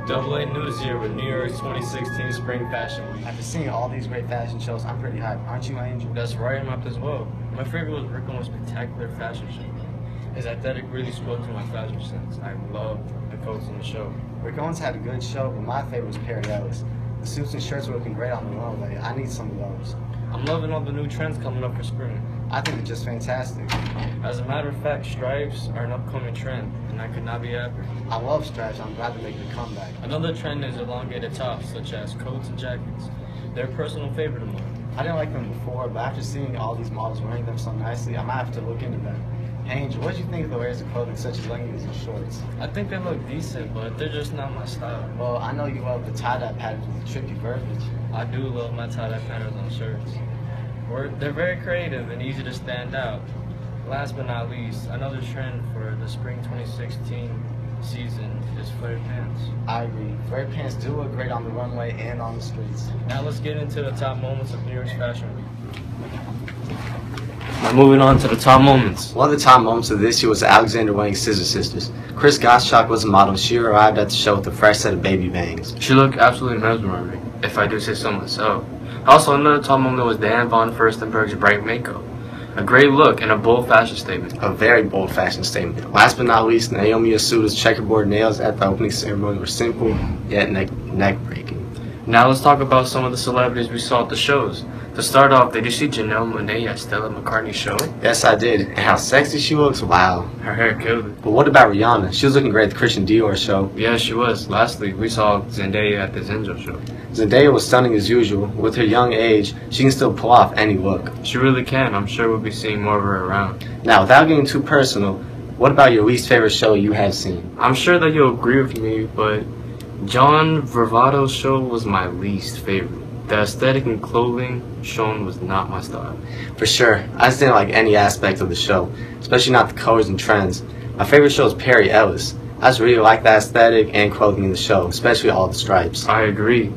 Double A News here with New York's 2016 Spring Fashion Week. After seeing all these great fashion shows, I'm pretty hyped. Aren't you, Angel? That's right, I'm up as well. My favorite was Rick Owens' spectacular fashion show. His aesthetic really spoke to my fashion sense. I loved the coats in the show. Rick Owens had a good show, but my favorite was Perry Ellis. The suits and shirts were looking great on the runway. I need some of those. I'm loving all the new trends coming up for spring. I think they're just fantastic. As a matter of fact, stripes are an upcoming trend, and I could not be happier. I love stripes. I'm glad to make a comeback. Another trend is elongated tops, such as coats and jackets. They're a personal favorite of mine. I didn't like them before, but after seeing all these models wearing them so nicely, I might have to look into them. Angel, what do you think of the layers of clothing such as leggings and shorts? I think they look decent, but they're just not my style. Well, I know you love the tie-dye patterns with the trippy verbiage. I do love my tie-dye patterns on shirts. They're very creative and easy to stand out. Last but not least, another trend for the spring 2016 season is flared pants. I agree. Flared pants do look great on the runway and on the streets. Now let's get into the top moments of New York's Fashion Week. Now moving on to the top moments. One of the top moments of this year was the Alexander Wang Scissor Sisters. Chris Gottschalk was a model. She arrived at the show with a fresh set of baby bangs. She looked absolutely mesmerizing, if I do say so myself. Also, another top moment was Diane von Furstenberg's bright makeup. A great look and a bold fashion statement. A very bold fashion statement. Last but not least, Naomi Osuta's checkerboard nails at the opening ceremony were simple, yet neck-breaking. Now let's talk about some of the celebrities we saw at the shows. To start off, did you see Janelle Monáe at Stella McCartney's show? Yes, I did. And how sexy she looks, wow. Her hair killed it. But what about Rihanna? She was looking great at the Christian Dior show. Yeah, she was. Lastly, we saw Zendaya at the Zenzo show. Zendaya was stunning as usual. With her young age, she can still pull off any look. She really can. I'm sure we'll be seeing more of her around. Now, without getting too personal, what about your least favorite show you have seen? I'm sure that you'll agree with me, but John Varvatos' show was my least favorite. The aesthetic and clothing shown was not my style. For sure. I just didn't like any aspect of the show, especially not the colors and trends. My favorite show is Perry Ellis. I just really like the aesthetic and clothing in the show, especially all the stripes. I agree.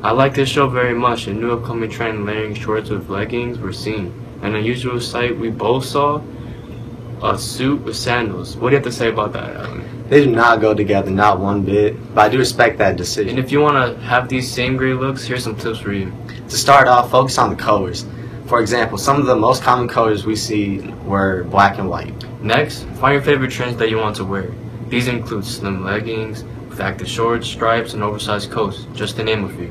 I like this show very much. A new upcoming trend layering shorts with leggings were seen. An unusual sight we both saw, a suit with sandals. What do you have to say about that, Alan? They do not go together, not one bit, but I do respect that decision. And if you want to have these same great looks, here's some tips for you. To start off, focus on the colors. For example, some of the most common colors we see were black and white. Next, find your favorite trends that you want to wear. These include slim leggings, with active shorts, stripes, and oversized coats, just to name a few.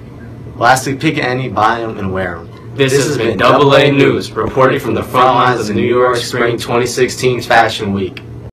Lastly, pick any, buy them, and wear them. This has been Double A News, reporting from the front lines of the New York Spring 2016 Fashion Week.